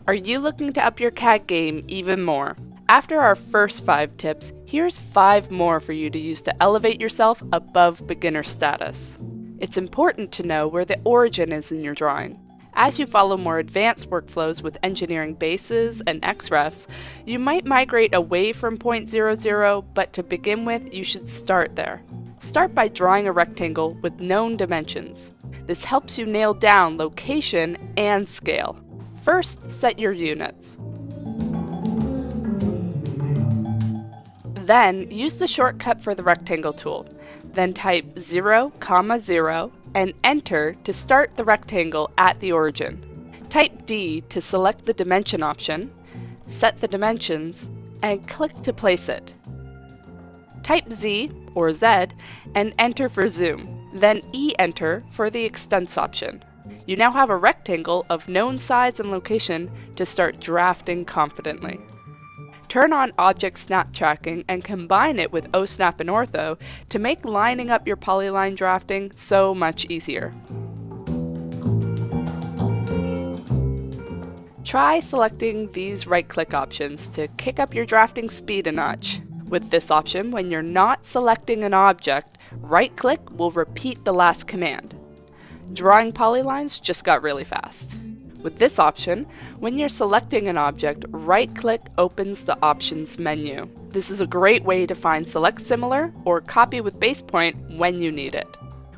Are you looking to up your CAD game even more? After our first 5 tips, here's 5 more for you to use to elevate yourself above beginner status. It's important to know where the origin is in your drawing. As you follow more advanced workflows with engineering bases and XREFs, you might migrate away from point 00, but to begin with, you should start there. Start by drawing a rectangle with known dimensions. This helps you nail down location and scale. First, set your units. Then, use the shortcut for the rectangle tool. Then type 0, 0, and enter to start the rectangle at the origin. Type D to select the dimension option, set the dimensions, and click to place it. Type Z or Z and enter for zoom, then E-enter for the extents option. You now have a rectangle of known size and location to start drafting confidently. Turn on Object Snap Tracking and combine it with OSnap and Ortho to make lining up your polyline drafting so much easier. Try selecting these right-click options to kick up your drafting speed a notch. With this option, when you're not selecting an object, right-click will repeat the last command. Drawing polylines just got really fast. With this option, when you're selecting an object, right-click opens the Options menu. This is a great way to find Select Similar or Copy with Base Point when you need it.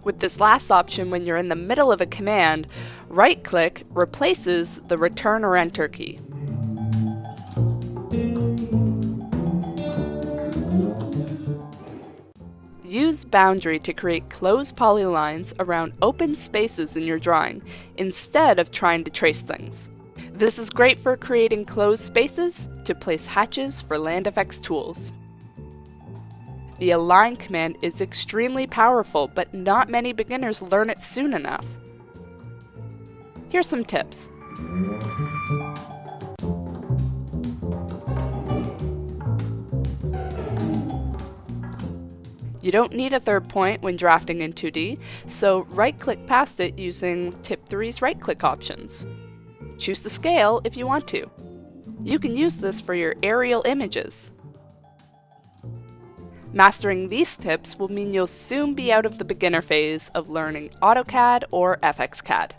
With this last option, when you're in the middle of a command, right-click replaces the Return or Enter key. Use Boundary to create closed polylines around open spaces in your drawing, instead of trying to trace things. This is great for creating closed spaces to place hatches for land effects tools. The Align command is extremely powerful, but not many beginners learn it soon enough. Here's some tips. You don't need a third point when drafting in 2D, so right-click past it using Tip 3's right-click options. Choose the scale if you want to. You can use this for your aerial images. Mastering these tips will mean you'll soon be out of the beginner phase of learning AutoCAD or FXCAD.